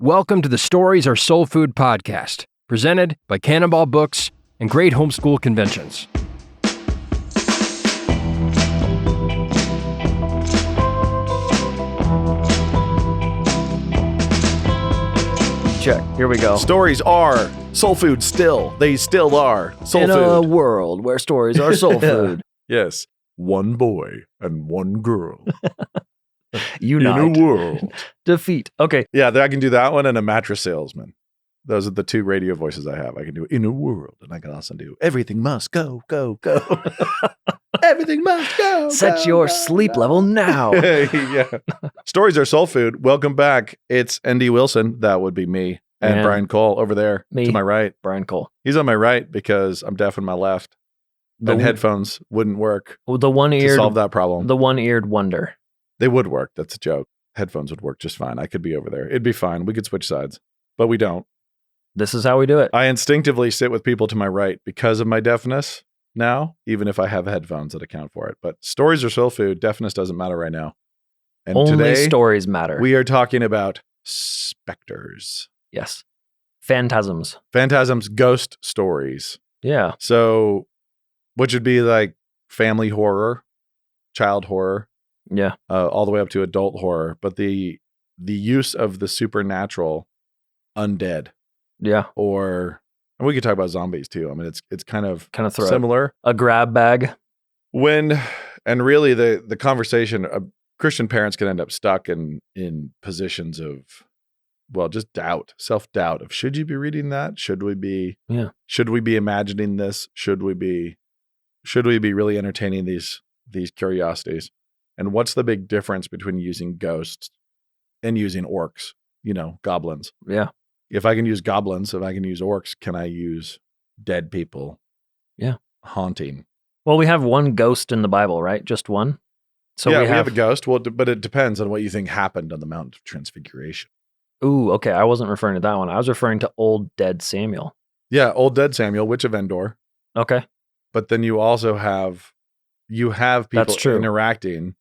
Welcome to the Stories Are Soul Food podcast, presented by Cannonball Books and Great Homeschool Conventions. Check. Here we go. Stories are soul food still. They still are soul In food. a world where stories are soul food. Yes. One boy and one girl. Unite. In a world. Defeat. Okay. Yeah, I can do that one and a mattress salesman. Those are the two radio voices I have. I can do in a world, and I can also do everything must go, go, go. Everything must go. Set your sleep level now. Yeah. Stories are soul food. Welcome back. It's Andy Wilson. That would be me. And Man. Brian Cole over there to my right. Brian Cole. He's on my right because I'm deaf on my left. And headphones wouldn't work The to one-eared, solve that problem. the one-eared wonder. They would work. That's a joke. Headphones would work just fine. I could be over there. It'd be fine. We could switch sides, but we don't. This is how we do it. I instinctively sit with people to my right because of my deafness now, even if I have headphones that account for it. But stories are soul food. Deafness doesn't matter right now. And Only today, stories matter. we are talking about specters, Yes. Phantasms. phantasms, ghost stories. Yeah. So, which would be like family horror, child horror, Yeah. all the way up to adult horror. But the use of the supernatural, undead, Yeah. and we could talk about zombies too. I mean, it's kind of Kind of throw similar. a grab bag. And really the conversation, Christian parents can end up stuck in positions of, well, just doubt, self-doubt of, should you be reading that? Should we be imagining this? Should we be really entertaining these curiosities? And what's the big difference between using ghosts and using orcs, goblins? Yeah. If I can use goblins, if I can use orcs, can I use dead people? Yeah. Haunting. Well, we have one ghost in the Bible, right? Just one. So we have a ghost. Well, but it depends on what you think happened on the Mount of Transfiguration. Ooh, okay. I wasn't referring to that one. I was referring to old dead Samuel. Yeah, old dead Samuel, Witch of Endor. Okay. But then you also have people That's true. interacting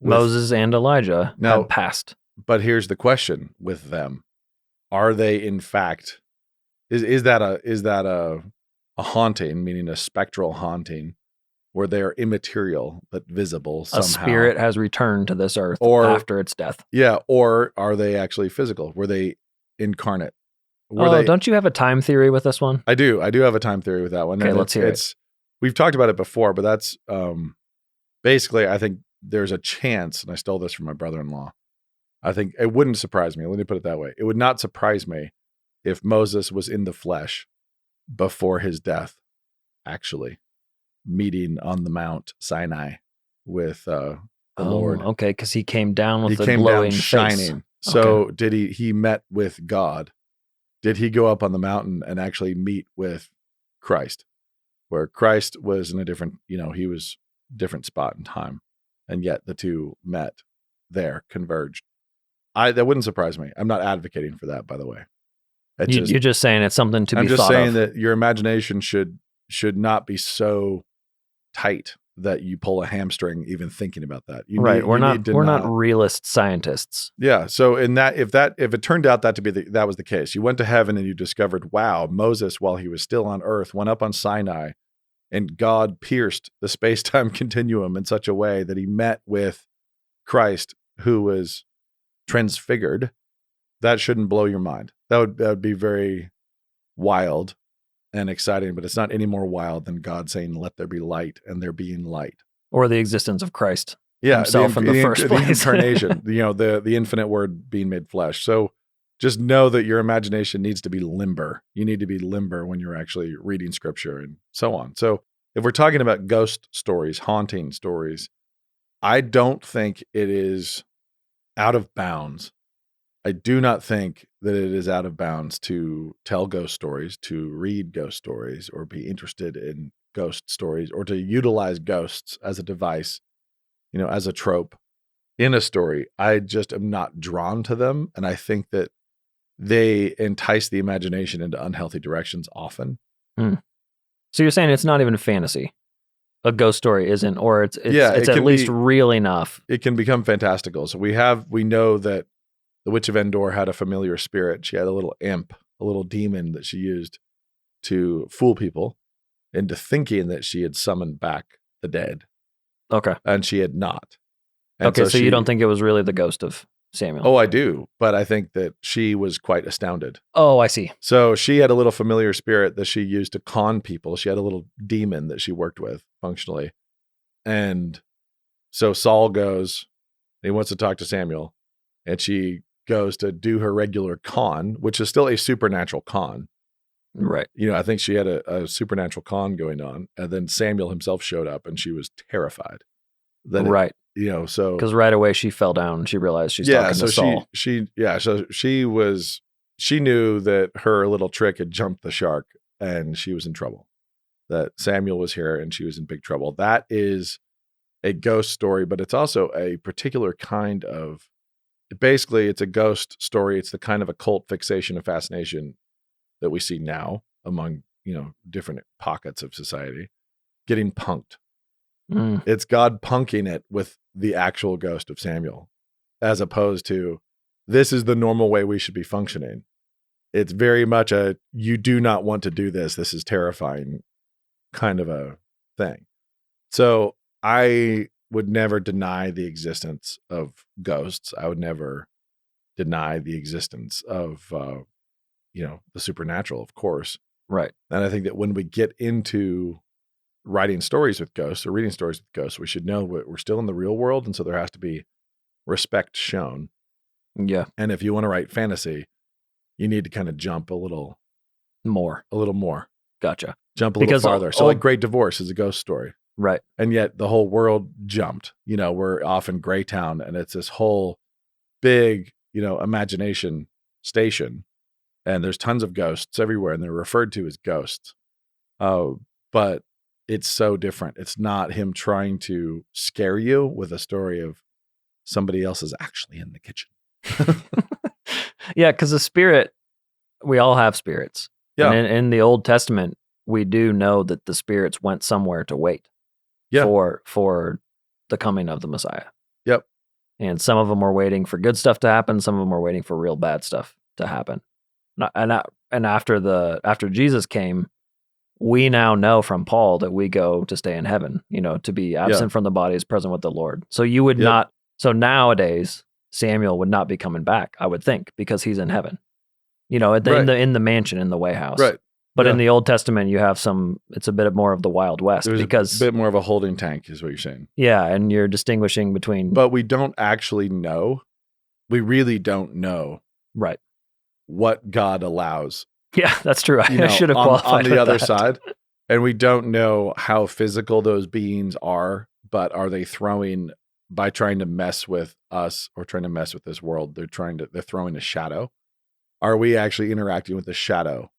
with Moses and Elijah Now- had passed. But here's the question with them: are they in fact? Is that a haunting, meaning a spectral haunting, where they are immaterial but visible somehow? A spirit has returned to this earth Or- after its death. Yeah, or are they actually physical? Were they incarnate? Were Don't you have a time theory with this one? I do have a time theory with that one. Okay, And let's hear it. We've talked about it before, but that's basically, I think there's a chance, and I stole this from my brother-in-law. I think it wouldn't surprise me. Let me put it that way. It would not surprise me if Moses was in the flesh before his death, actually meeting on the Mount Sinai with the Lord. Okay, because he came down with He the came glowing down face. shining. So did he met with God? Did he go up on the mountain and actually meet with Christ? Where Christ was in a different, he was different spot in time. And yet the two met there, converged. That wouldn't surprise me. I'm not advocating for that, by the way. You're just saying it's something to be I'm just thought saying of. that your imagination should not be so tight that you pull a hamstring even thinking about that. We're not realist scientists. Yeah. So if it turned out that was the case, you went to heaven and you discovered, wow, Moses, while he was still on earth, went up on Sinai, and God pierced the space-time continuum in such a way that he met with Christ, who was transfigured. That shouldn't blow your mind. That would be very wild and exciting, but it's not any more wild than God saying, "Let there be light," and there being light. Or the existence of Christ himself in the first place. The incarnation, the infinite word being made flesh. So just know that your imagination needs to be limber. You need to be limber when you're actually reading scripture and so on. So if we're talking about ghost stories, haunting stories, I don't think it is out of bounds. I do not think that it is out of bounds to tell ghost stories, to read ghost stories, or be interested in ghost stories, or to utilize ghosts as a device, as a trope in a story. I just am not drawn to them. And I think that they entice the imagination into unhealthy directions often. So you're saying it's not even a fantasy. A ghost story isn't, or it's Yeah, at least real enough. It can become fantastical. So we know that the Witch of Endor had a familiar spirit. She had a little imp, a little demon that she used to fool people into thinking that she had summoned back the dead, Okay. and she had not. And Okay, so you she- don't think it was really the ghost of Samuel? Oh, I do, but I think that she was quite astounded. Oh, I see. So she had a little familiar spirit that she used to con people. She had a little demon that she worked with functionally. And so Saul goes, he wants to talk to Samuel, and she goes to do her regular con, which is still a supernatural con. Right. You know, I think she had a supernatural con going on. And then Samuel himself showed up, and she was terrified. Right. You know, so Because right away she fell down and she realized she's talking to Saul. she knew that her little trick had jumped the shark, and she was in trouble. That Samuel was here and she was in big trouble. That is a ghost story, but it's also a particular kind of, basically it's a ghost story. It's the kind of occult fixation and fascination that we see now among, you know, different pockets of society getting punked. Mm. It's God punking it with the actual ghost of Samuel, as opposed to this is the normal way we should be functioning. It's very much a, you do not want to do this. This is terrifying kind of a thing. So I would never deny the existence of ghosts. I would never deny the existence of, the supernatural, of course. Right. And I think that when we get into writing stories with ghosts or reading stories with ghosts, we should know we're still in the real world. And so there has to be respect shown. Yeah. And if you want to write fantasy, you need to kind of jump a little more. Gotcha. Jump a little farther. So like Great Divorce is a ghost story. Right. And yet the whole world jumped. You know, we're off in Greytown, and it's this whole big, imagination station. And there's tons of ghosts everywhere, and they're referred to as ghosts. But it's so different. It's not him trying to scare you with a story of somebody else is actually in the kitchen. Yeah, because the spirit, we all have spirits. Yeah. And in the Old Testament, we do know that the spirits went somewhere to wait Yeah. for the coming of the Messiah. Yep. And some of them were waiting for good stuff to happen. Some of them were waiting for real bad stuff to happen. And after Jesus came, we now know from Paul that we go to stay in heaven, to be absent from the body is present with the Lord. So you would not, so nowadays, Samuel would not be coming back, I would think, because he's in heaven, in the mansion, in the way house. Right. But in the Old Testament, you have it's a bit more of the Wild West. There's because a bit more of a holding tank is what you're saying. Yeah. And you're distinguishing between. But we don't actually know. We really don't know. Right. What God allows. Yeah, that's true. I should have qualified on the other that. side. And we don't know how physical those beings are, but are they throwing, by trying to mess with us or trying to mess with this world, they're throwing a shadow. Are we actually interacting with the shadow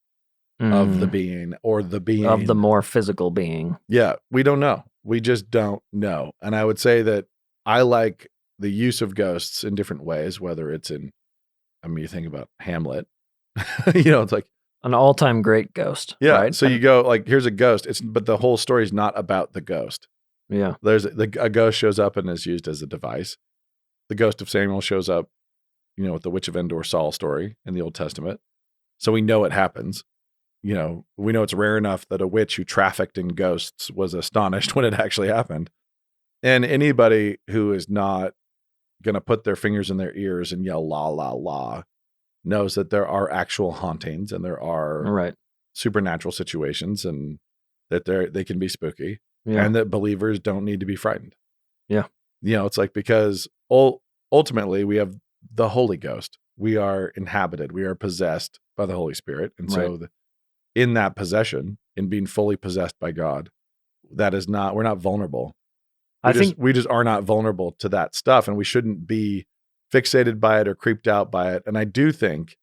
of the being, or the being of the more physical being? Yeah, we don't know. We just don't know. And I would say that I like the use of ghosts in different ways, whether it's in, you think about Hamlet, it's like an all-time great ghost. Yeah. Right? So you go like, here's a ghost. But the whole story is not about the ghost. Yeah. A ghost shows up and is used as a device. The ghost of Samuel shows up, with the Witch of Endor Saul story in the Old Testament. So we know it happens. We know it's rare enough that a witch who trafficked in ghosts was astonished when it actually happened. And anybody who is not going to put their fingers in their ears and yell, la, la, la, knows that there are actual hauntings and there are supernatural situations, and that they can be spooky, and that believers don't need to be frightened. Yeah. It's like, because ultimately we have the Holy Ghost. We are inhabited. We are possessed by the Holy Spirit. And so in that possession, in being fully possessed by God, we're not vulnerable. We just are not vulnerable to that stuff, and we shouldn't be fixated by it or creeped out by it. And I do think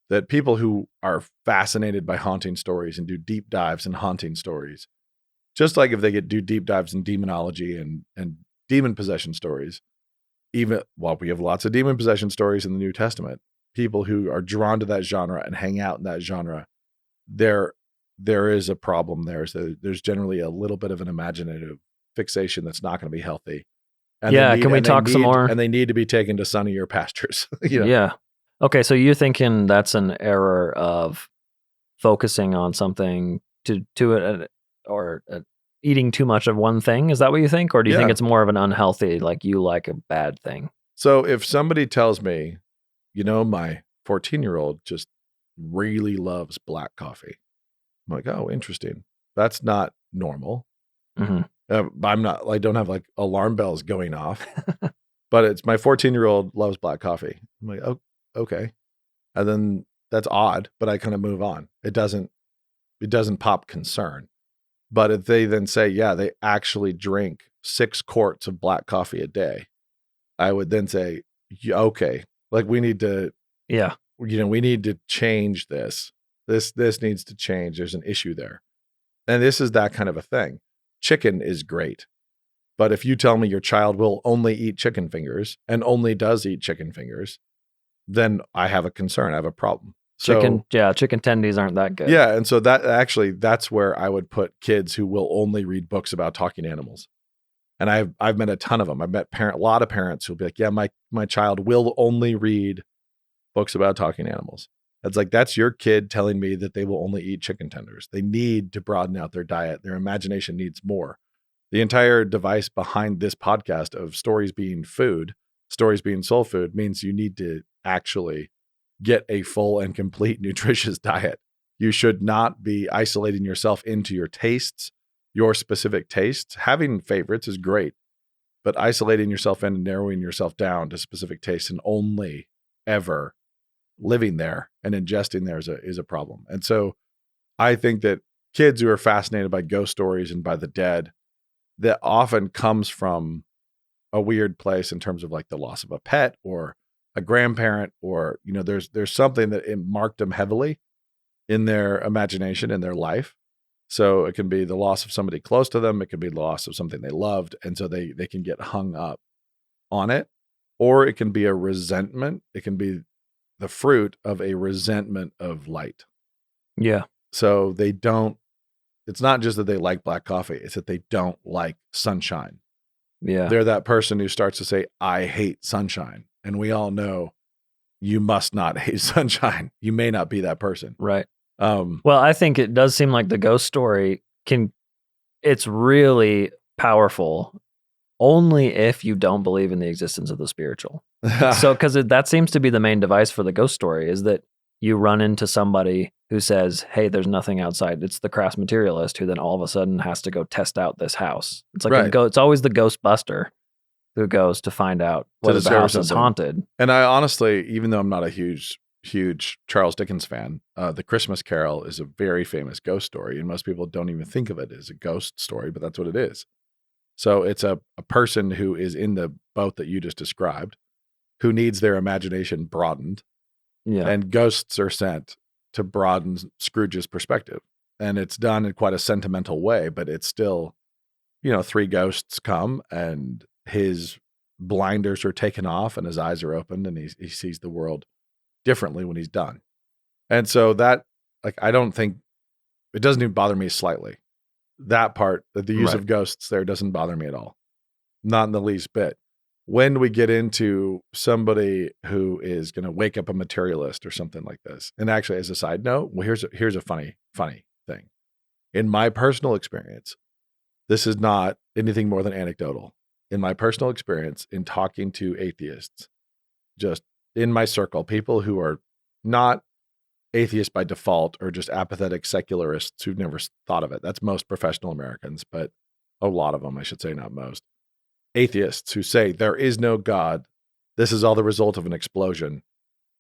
that people who are fascinated by haunting stories and do deep dives in haunting stories, just like if they do deep dives in demonology and demon possession stories, even while we have lots of demon possession stories in the New Testament, people who are drawn to that genre and hang out in that genre, there is a problem there. So there's generally a little bit of an imaginative fixation that's not going to be healthy. And can we talk some more? And they need to be taken to sunnier pastures. Yeah. Okay, so you're thinking that's an error of focusing on something or eating too much of one thing. Is that what you think? Or do you think Yeah. it's more of an unhealthy, like you like a bad thing? So if somebody tells me, my 14-year-old just really loves black coffee, I'm like, oh, interesting. That's not normal. Hmm. I don't have like alarm bells going off, but it's my 14-year-old loves black coffee. I'm like, oh, okay. And then that's odd, but I kind of move on. It doesn't pop concern. But if they then say, yeah, they actually drink 6 quarts of black coffee a day, I would then say, yeah, okay, like we need to, Yeah. we need to change this. This needs to change. There's an issue there. And this is that kind of a thing. Chicken is great. But if you tell me your child will only eat chicken fingers and only does eat chicken fingers, then I have a concern. I have a problem. Chicken tendies aren't that good. Yeah. And so that's where I would put kids who will only read books about talking animals. And I've met a ton of them. I've met a lot of parents who'll be like, yeah, my child will only read books about talking animals. It's like, that's your kid telling me that they will only eat chicken tenders. They need to broaden out their diet. Their imagination needs more. The entire device behind this podcast of stories being food, stories being soul food, means you need to actually get a full and complete nutritious diet. You should not be isolating yourself into your tastes, your specific tastes. Having favorites is great, but isolating yourself in and narrowing yourself down to specific tastes and only ever living there and ingesting there is a problem. And so I think that kids who are fascinated by ghost stories and by the dead, that often comes from a weird place in terms of like the loss of a pet or a grandparent, or there's something that it marked them heavily in their imagination, in their life. So it can be the loss of somebody close to them, it could be the loss of something they loved, and so they can get hung up on it. Or it can be a resentment. It can be the fruit of a resentment of light. Yeah. So it's not just that they like black coffee, it's that they don't like sunshine. Yeah. They're that person who starts to say, I hate sunshine. And we all know you must not hate sunshine. You may not be that person. Right. Well, I think it does seem like the ghost story it's really powerful only if you don't believe in the existence of the spiritual. So, because that seems to be the main device for the ghost story, is that you run into somebody who says, hey, there's nothing outside. It's the crass materialist who then all of a sudden has to go test out this house. It's like it's always the Ghostbuster who goes to find out whether the house is haunted. And I honestly, even though I'm not a huge Charles Dickens fan, The Christmas Carol is a very famous ghost story, and most people don't even think of it as a ghost story, but that's what it is. So it's a person who is in the boat that you just described, who needs their imagination broadened. Yeah. And ghosts are sent to broaden Scrooge's perspective. And it's done in quite a sentimental way, but it's still, 3 ghosts come and his blinders are taken off and his eyes are opened and he sees the world differently when he's done. And so that, I don't think, it doesn't even bother me slightly. That part, that the use of ghosts there doesn't bother me at all. Not in the least bit. When we get into somebody who is going to wake up a materialist or something like this, and actually as a side note, well, here's a funny thing. In my personal experience, this is not anything more than anecdotal. In my personal experience, in talking to atheists, just in my circle, people who are not atheists by default or just apathetic secularists who've never thought of it. That's most professional Americans, but a lot of them, I should say, not most. Atheists who say there is no God. This is all the result of an explosion.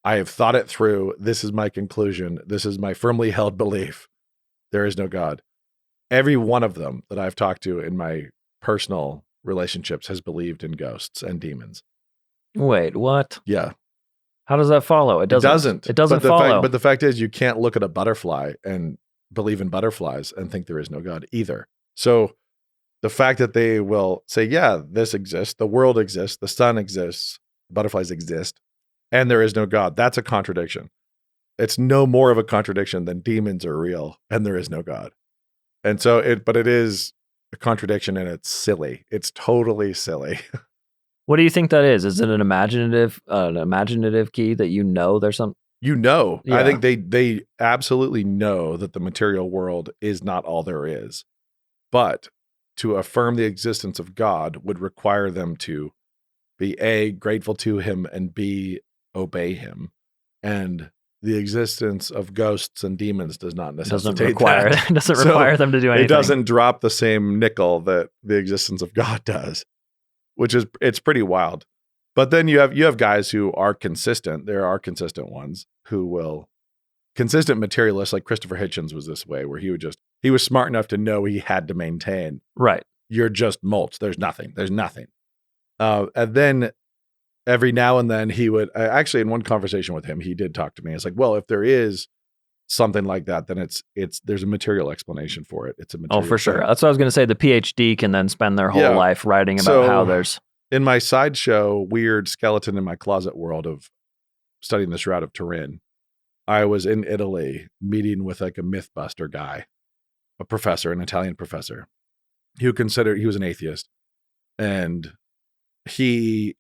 I have thought it through. This is my conclusion. This is my firmly held belief. There is no God. Every one of them that I've talked to in my personal relationships has believed in ghosts and demons. Wait, what? Yeah. How does that follow? It doesn't. It doesn't follow. But the fact is, you can't look at a butterfly and believe in butterflies and think there is no God either. So the fact that they will say, yeah, this exists, the world exists, the sun exists, butterflies exist, and there is no God, that's a contradiction. It's no more of a contradiction than demons are real and there is no God. And so it is a contradiction, and it's silly. It's totally silly. What do you think that is? Is it an imaginative key that there's some? I Yeah. think they absolutely know that the material world is not all there is. But to affirm the existence of God would require them to be A, grateful to him, and B, obey him. And the existence of ghosts and demons does not necessitate that. Doesn't require them to do anything. It doesn't drop the same nickel that the existence of God does, it's pretty wild. But then you have guys who are consistent. There are consistent ones who will, consistent materialists, like Christopher Hitchens was this way, where he was smart enough to know he had to maintain. Right. You're just mulch. There's nothing. And then every now and then he would, actually in one conversation with him, he did talk to me. It's like, well, if there is something like that, then there's a material explanation for it. It's a material. Oh, for sure. thing. That's what I was going to say. The PhD can then spend their whole life writing about how there's. In my sideshow, weird skeleton in my closet world of studying the Shroud of Turin, I was in Italy meeting with like a Mythbuster guy, a professor, an Italian professor, he was an atheist, and he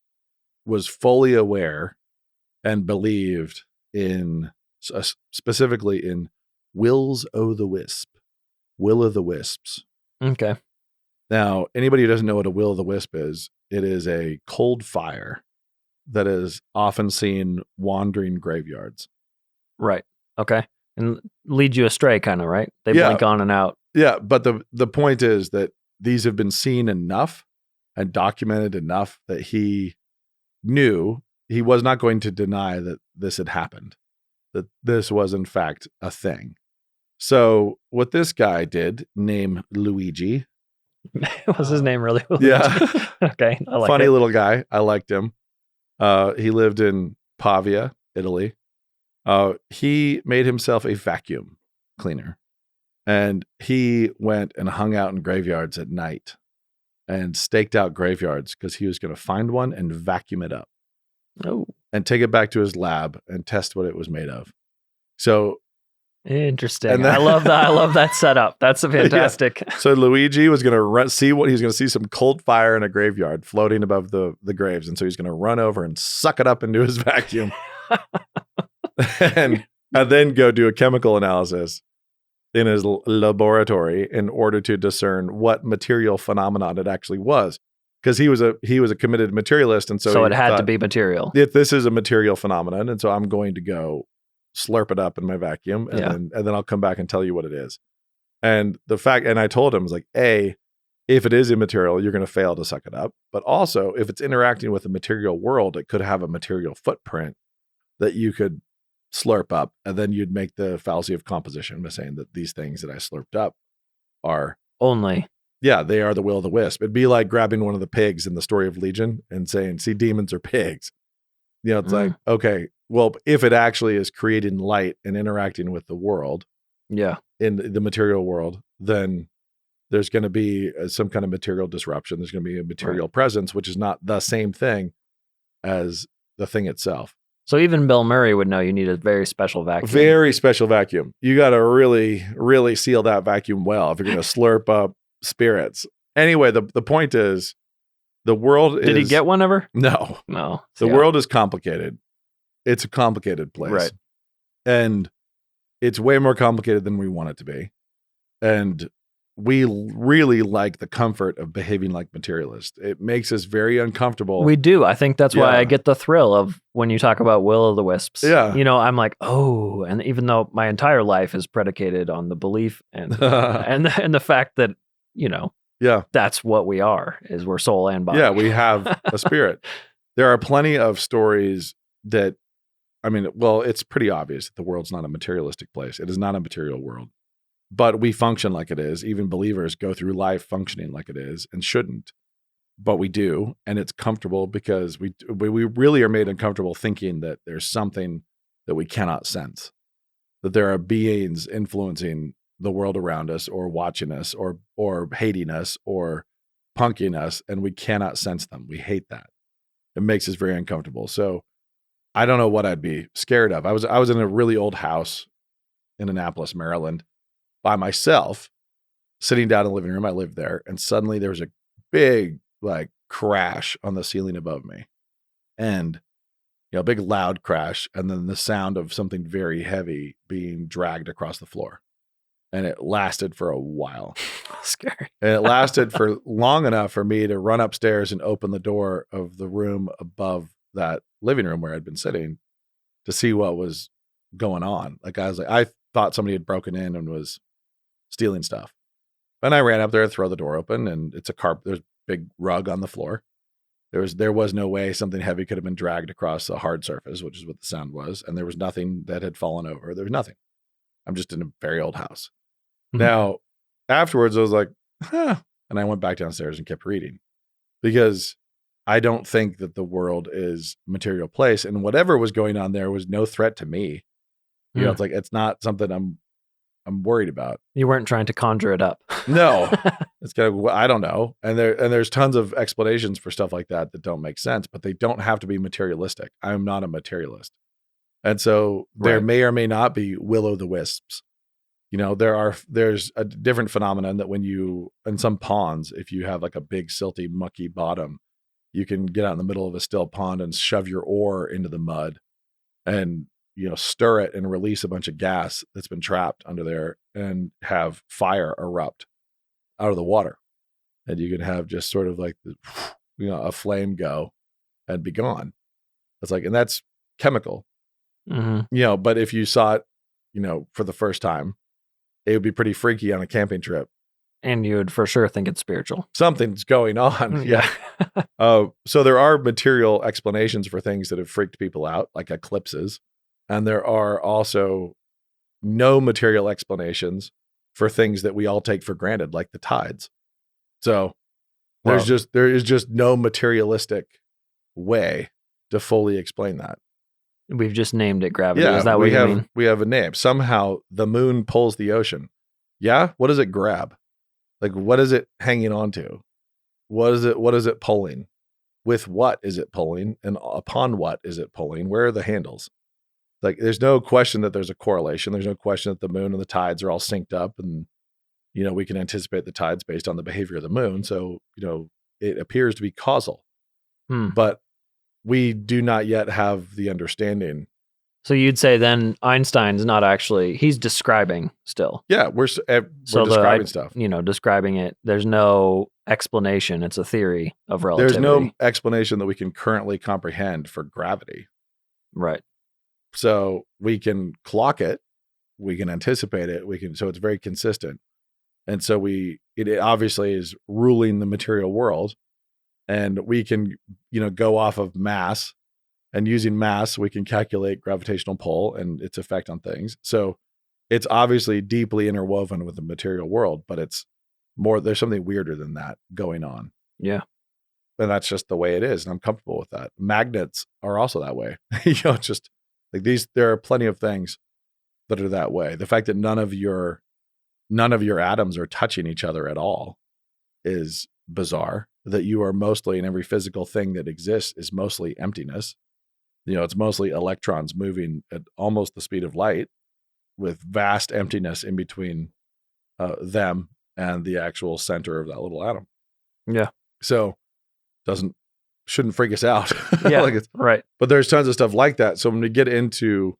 was fully aware and believed in specifically in Will o' the Wisps. Okay. Now, anybody who doesn't know what a will o' the wisp is, it is a cold fire that is often seen wandering graveyards. Right. Okay. And lead you astray, kind of, right? They blink on and out. Yeah, but the point is that these have been seen enough and documented enough that he knew he was not going to deny that this had happened, that this was in fact a thing. So what this guy did, named Luigi. Was his name really Luigi? Yeah. Okay. I like Funny it. little guy. I liked him. He lived in Pavia, Italy. He made himself a vacuum cleaner, and he went and hung out in graveyards at night and staked out graveyards because he was going to find one and vacuum it up. Oh, and take it back to his lab and test what it was made of. So interesting. And then- I love that. I love that setup. That's a fantastic. So Luigi was going to he's going to see some cold fire in a graveyard floating above the graves. And so he's going to run over and suck it up into his vacuum and then go do a chemical analysis in his laboratory in order to discern what material phenomenon it actually was. Because he was a committed materialist. And so it had to be material. If this is a material phenomenon, and so I'm going to go slurp it up in my vacuum and then I'll come back and tell you what it is. And I told him, I was like, A, if it is immaterial, you're going to fail to suck it up. But also, if it's interacting with the material world, it could have a material footprint that you could slurp up. And then you'd make the fallacy of composition by saying that these things that I slurped up are only. Yeah, they are the will of the wisp. It'd be like grabbing one of the pigs in the story of Legion and saying, see, demons are pigs. You know, it's like, okay, well, if it actually is creating light and interacting with the world, in the material world, then there's going to be some kind of material disruption. There's going to be a material presence, which is not the same thing as the thing itself. So even Bill Murray would know you need a very special vacuum. Very special vacuum. You got to really, really seal that vacuum well if you're going to slurp up spirits. Anyway, the point is, the world is... Did he get one ever? No. The world is complicated. It's a complicated place. Right. And it's way more complicated than we want it to be. And we really like the comfort of behaving like materialists. It makes us very uncomfortable. We do. I think that's why I get the thrill of when you talk about Will of the Wisps. Yeah. You know, I'm like, oh, and even though my entire life is predicated on the belief and the fact that, you know, that's what we are, is we're soul and body. Yeah, we have a spirit. There are plenty of stories that, I mean, well, it's pretty obvious that the world's not a materialistic place. It is not a material world. But we function like it is. Even believers go through life functioning like it is and shouldn't. But we do. And it's comfortable because we really are made uncomfortable thinking that there's something that we cannot sense, that there are beings influencing the world around us or watching us or hating us or punking us, and we cannot sense them. We hate that. It makes us very uncomfortable. So I don't know what I'd be scared of. I was in a really old house in Annapolis, Maryland, by myself, sitting down in the living room. I lived there, and suddenly there was a big, like, crash on the ceiling above me, and a big loud crash, and then the sound of something very heavy being dragged across the floor. And it lasted for a while. Scary. And it lasted for long enough for me to run upstairs and open the door of the room above that living room where I'd been sitting to see what was going on. Like I thought somebody had broken in and was stealing stuff. And I ran up there to throw the door open, and it's there's a big rug on the floor. There was no way something heavy could have been dragged across a hard surface, which is what the sound was. And there was nothing that had fallen over. There was nothing. I'm just in a very old house. Now, afterwards, I was like, huh. And I went back downstairs and kept reading, because I don't think that the world is a material place. And whatever was going on there was no threat to me. It's like, it's not something I'm worried about. You weren't trying to conjure it up. No, it's kind of, I don't know. And there's tons of explanations for stuff like that don't make sense, but they don't have to be materialistic. I'm not a materialist. And so there may or may not be will-o'-the-wisps. There's a different phenomenon that when in some ponds, if you have like a big silty mucky bottom, you can get out in the middle of a still pond and shove your oar into the mud and, stir it and release a bunch of gas that's been trapped under there and have fire erupt out of the water. And you can have just sort of like, a flame go and be gone. It's like, and that's chemical, but if you saw it, for the first time, it would be pretty freaky on a camping trip. And you would for sure think it's spiritual. Something's going on. Yeah. So there are material explanations for things that have freaked people out, like eclipses. And there are also no material explanations for things that we all take for granted, like the tides. So there is just no materialistic way to fully explain that. We've just named it gravity. Yeah, is that what you mean? We have a name. Somehow the moon pulls the ocean. Yeah? What does it grab? Like, what is it hanging on to? What is it pulling? With what is it pulling? And upon what is it pulling? Where are the handles? Like, there's no question that there's a correlation. There's no question that the moon and the tides are all synced up, and, we can anticipate the tides based on the behavior of the moon. So, it appears to be causal, but we do not yet have the understanding. So you'd say then Einstein's not actually, he's describing still. Yeah, we're describing stuff. Describing it. There's no explanation. It's a theory of relativity. There's no explanation that we can currently comprehend for gravity. Right. So we can clock it. We can anticipate it. So it's very consistent. And so it obviously is ruling the material world. And we can, go off of mass, and using mass, we can calculate gravitational pull and its effect on things. So it's obviously deeply interwoven with the material world, but there's something weirder than that going on. Yeah. And that's just the way it is. And I'm comfortable with that. Magnets are also that way. Just like there are plenty of things that are that way. The fact that none of your atoms are touching each other at all is bizarre. That you are mostly, in every physical thing that exists is mostly emptiness. It's mostly electrons moving at almost the speed of light with vast emptiness in between them and the actual center of that little atom. Yeah. So shouldn't freak us out. Yeah, right. But there's tons of stuff like that. So when we get into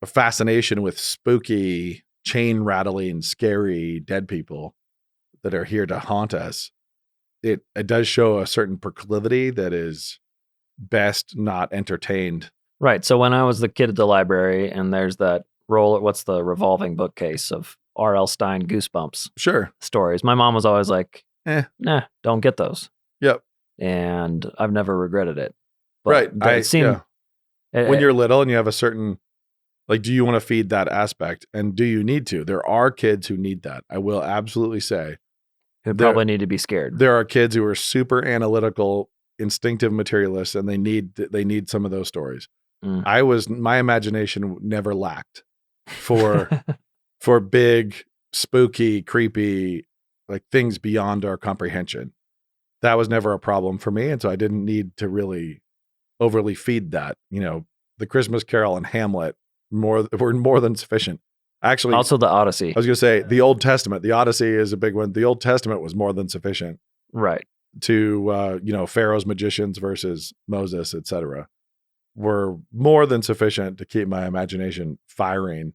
a fascination with spooky, chain rattling, scary dead people that are here to haunt us, it does show a certain proclivity that is best not entertained. Right. So when I was the kid at the library, and there's that what's the revolving bookcase of R.L. Stine Goosebumps stories, my mom was always like, nah, don't get those. Yep. And I've never regretted it. But right. When you're little and you have a certain, like, do you want to feed that aspect? And do you need to? There are kids who need that. I will absolutely say. Who probably need to be scared. There are kids who are super analytical, instinctive materialists, and they need some of those stories. My imagination never lacked for big, spooky, creepy, like things beyond our comprehension. That was never a problem for me, and so I didn't need to really overly feed that. The Christmas Carol and Hamlet were more than sufficient. Actually, also the Odyssey. I was going to say the Old Testament. The Odyssey is a big one. The Old Testament was more than sufficient. Right. to Pharaoh's magicians versus Moses, etc., were more than sufficient to keep my imagination firing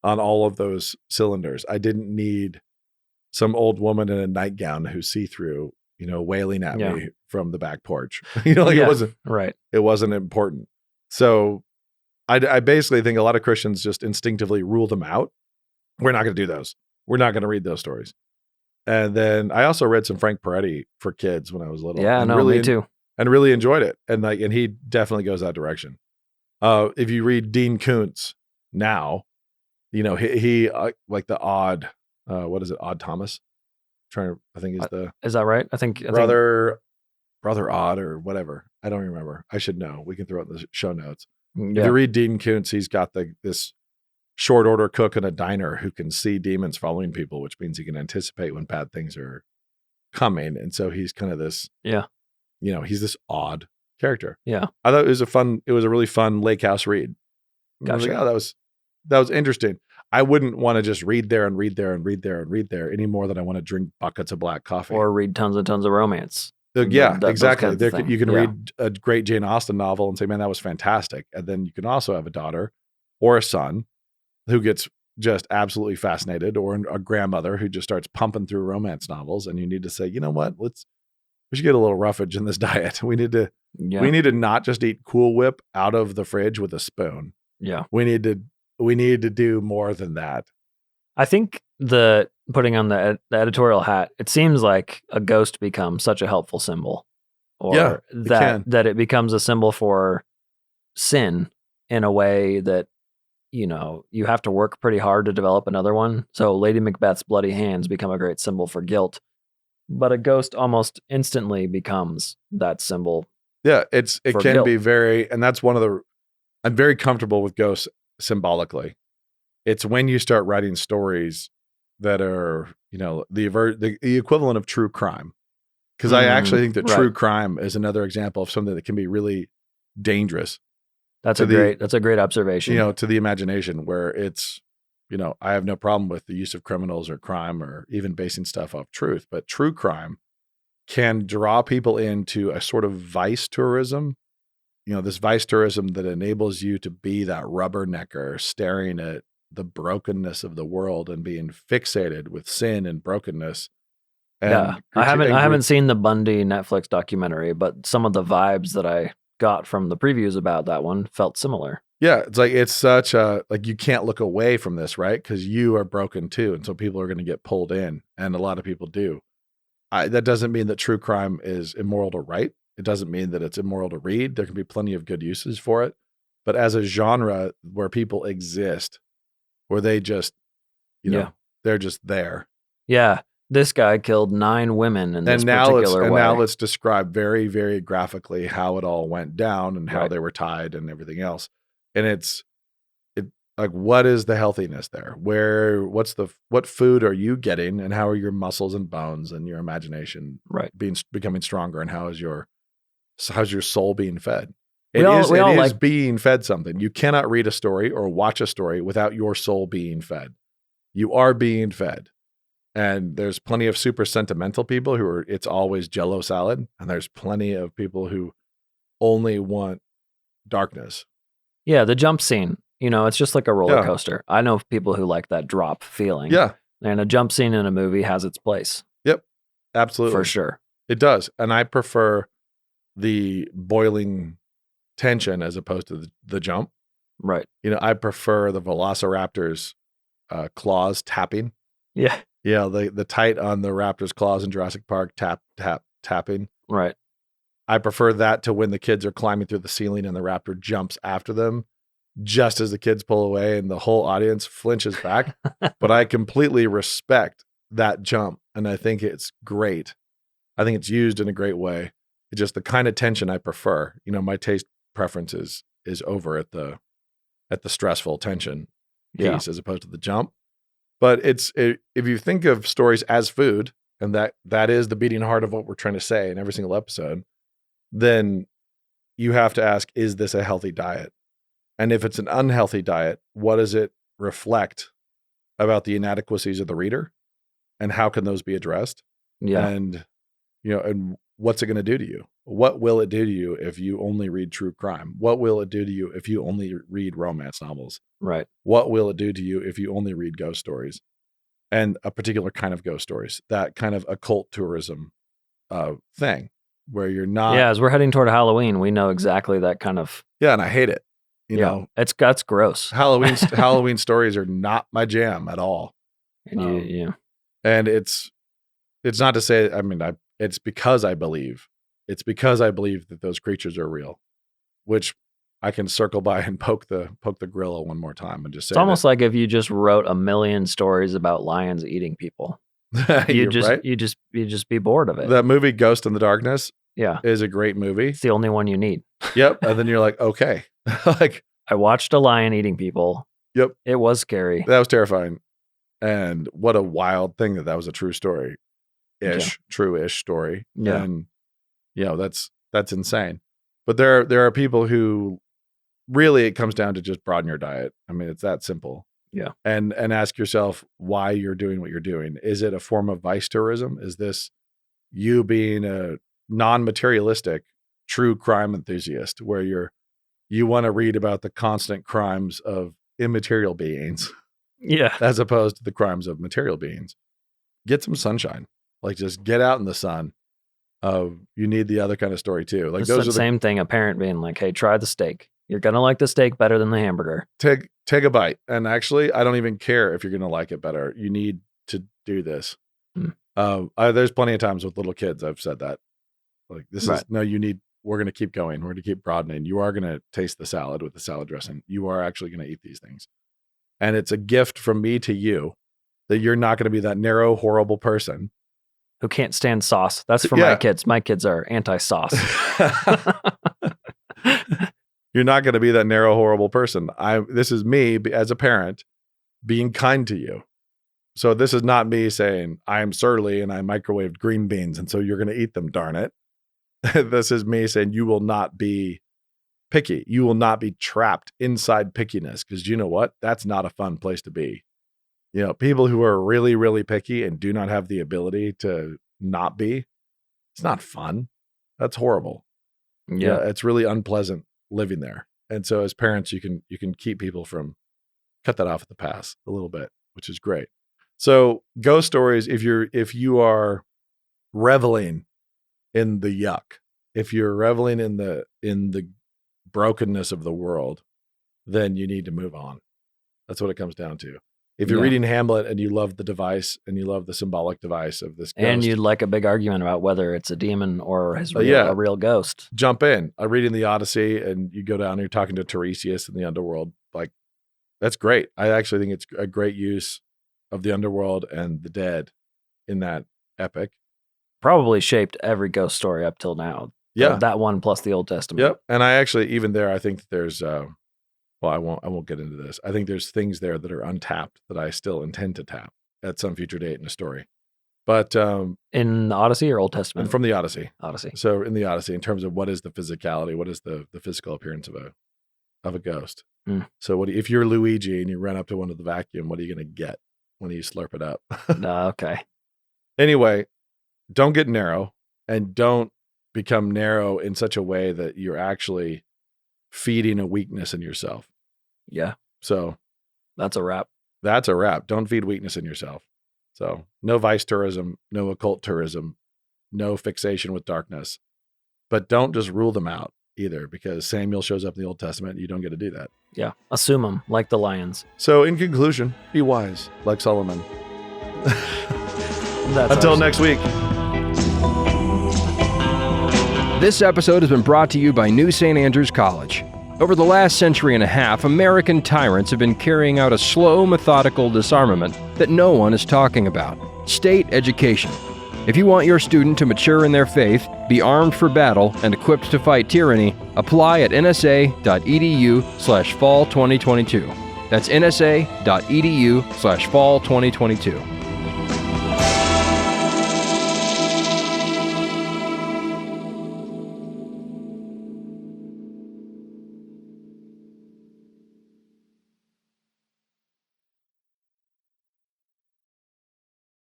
on all of those cylinders. I didn't need some old woman in a nightgown who's see-through, wailing at me from the back porch. It wasn't important. So I basically think a lot of Christians just instinctively rule them out. We're not going to do those. We're not going to read those stories. And then I also read some Frank Peretti for kids when I was little. Yeah, me too. And really enjoyed it. And he definitely goes that direction. If you read Dean Koontz now, he like the Odd, what is it? Odd Thomas. I think is that right? I think Brother Odd or whatever. I don't remember. I should know. We can throw it in the show notes. Yeah. If you read Dean Koontz, he's got this short order cook in a diner who can see demons following people, which means he can anticipate when bad things are coming. And so he's kind of this, he's this odd character. Yeah. I thought it was a really fun Lake House read. Gotcha. That was interesting. I wouldn't want to just read there and read there and read there and read there any more than I want to drink buckets of black coffee. Or read tons and tons of romance. Exactly. You can read a great Jane Austen novel and say, man, that was fantastic. And then you can also have a daughter or a son who gets just absolutely fascinated, or a grandmother who just starts pumping through romance novels. And you need to say, you know what, we should get a little roughage in this diet. We need to not just eat Cool Whip out of the fridge with a spoon. Yeah. We need to do more than that. I think putting on the editorial hat, it seems like a ghost becomes such a helpful symbol, or that it becomes a symbol for sin in a way that, you have to work pretty hard to develop another one. So Lady Macbeth's bloody hands become a great symbol for guilt, but a ghost almost instantly becomes that symbol. Yeah, it can guilt. be very, and that's I'm very comfortable with ghosts symbolically. It's when you start writing stories that are, the equivalent of true crime. Because I actually think that true crime is another example of something that can be really dangerous. That's a great observation. To the imagination, where it's, I have no problem with the use of criminals or crime or even basing stuff off truth, but true crime can draw people into a sort of vice tourism. This vice tourism that enables you to be that rubbernecker staring at the brokenness of the world and being fixated with sin and brokenness. And I haven't seen the Bundy Netflix documentary, but some of the vibes that I got from the previews about that one felt similar. Yeah, it's such a, you can't look away from this, right? Because you are broken too, and so people are going to get pulled in, and a lot of people do. That doesn't mean that true crime is immoral to write. It doesn't mean that it's immoral to read. There can be plenty of good uses for it. But as a genre where people exist, where they just, they're just there. Yeah. This guy killed 9 women in this particular way. And now let's describe very, very graphically how it all went down and how they were tied and everything else. And it's what is the healthiness there? What food are you getting, and how are your muscles and bones and your imagination becoming stronger, and how's your soul being fed? It is being fed something. You cannot read a story or watch a story without your soul being fed. You are being fed. And there's plenty of super sentimental people it's always Jell-O salad. And there's plenty of people who only want darkness. Yeah, the jump scene, it's just like a roller coaster. I know people who like that drop feeling. Yeah. And a jump scene in a movie has its place. Yep. Absolutely. For sure. It does. And I prefer the boiling tension as opposed to the jump. Right. I prefer the velociraptor's claws tapping. Yeah. Yeah, the tight on the raptor's claws in Jurassic Park, tapping. Right. I prefer that to when the kids are climbing through the ceiling and the raptor jumps after them, just as the kids pull away and the whole audience flinches back. But I completely respect that jump, and I think it's great. I think it's used in a great way. It's just the kind of tension I prefer. My taste preference is over at the stressful tension piece as opposed to the jump. But if you think of stories as food, and that is the beating heart of what we're trying to say in every single episode, then you have to ask, is this a healthy diet? And if it's an unhealthy diet, what does it reflect about the inadequacies of the reader? And how can those be addressed? Yeah. And, what's it going to do to you? What will it do to you if you only read true crime? What will it do to you if you only read romance novels? Right. What will it do to you if you only read ghost stories? And a particular kind of ghost stories, that kind of occult tourism thing where you're not. Yeah, as we're heading toward Halloween, we know exactly that kind of. Yeah, and I hate it. You know, that's gross. Halloween stories are not my jam at all. And and it's not to say. I mean, it's because I believe. It's because I believe that those creatures are real, which I can circle by and poke the gorilla one more time and just say it's almost like if you just wrote a million stories about lions eating people. You just be bored of it. That movie Ghost in the Darkness, yeah, is a great movie. It's the only one you need. Yep, and then you're like, okay, like I watched a lion eating people. Yep, it was scary. That was terrifying, and what a wild thing that was a true story, true-ish story. Yeah, and that's insane. But there are people who really it comes down to just broaden your diet. I mean, it's that simple. Yeah. And ask yourself why you're doing what you're doing. Is it a form of vice tourism? Is this you being a non-materialistic true crime enthusiast where you want to read about the constant crimes of immaterial beings? Yeah. As opposed to the crimes of material beings. Get some sunshine. Like just get out in the sun. You need the other kind of story too. Like it's those the are same thing. A parent being like, "Hey, try the steak. You're gonna like the steak better than the hamburger. Take a bite." And actually, I don't even care if you're gonna like it better. You need to do this. There's plenty of times with little kids I've said that. Like this is no. We're gonna keep going. We're gonna keep broadening. You are gonna taste the salad with the salad dressing. You are actually gonna eat these things, and it's a gift from me to you that you're not gonna be that narrow, horrible person who can't stand sauce. That's for my kids. My kids are anti-sauce. You're not going to be that narrow, horrible person. This is me as a parent being kind to you. So this is not me saying I'm surly and I microwaved green beans and so you're going to eat them, darn it. This is me saying you will not be picky. You will not be trapped inside pickiness because you know what? That's not a fun place to be. You know, people who are really, really picky and do not have the ability to not be, it's not fun. That's horrible. Yeah, it's really unpleasant living there. And so as parents, you can keep people from cut that off at the pass a little bit, which is great. So ghost stories, if you are reveling in the yuck, if you're reveling in the brokenness of the world, then you need to move on. That's what it comes down to. If you're reading Hamlet and you love the device and you love the symbolic device of this ghost, and you'd like a big argument about whether it's a demon or a real ghost, jump in. I'm reading the Odyssey and you go down and you're talking to Tiresias in the underworld. Like, that's great. I actually think it's a great use of the underworld and the dead in that epic. Probably shaped every ghost story up till now. Yeah. That one plus the Old Testament. Yep. And I actually, even there, I think that there's, I won't get into this. I think there's things there that are untapped that I still intend to tap at some future date in a story. But in the Odyssey or Old Testament? From the Odyssey. Odyssey. So in the Odyssey, in terms of what is the physicality, what is the physical appearance of a ghost? So if you're Luigi and you run up to one of the vacuum, what are you going to get when you slurp it up? Okay. Anyway, don't get narrow and don't become narrow in such a way that you're actually feeding a weakness in yourself. Yeah. So that's a wrap. That's a wrap. Don't feed weakness in yourself. So no vice tourism, no occult tourism, no fixation with darkness, but don't just rule them out either, because Samuel shows up in the Old Testament. You don't get to do that. Yeah. Assume them like the lions. So in conclusion, be wise like Solomon. Until next week. This episode has been brought to you by New St. Andrews College. Over the last century and a half, American tyrants have been carrying out a slow, methodical disarmament that no one is talking about: state education. If you want your student to mature in their faith, be armed for battle, and equipped to fight tyranny, apply at nsa.edu/fall2022. That's nsa.edu/fall2022.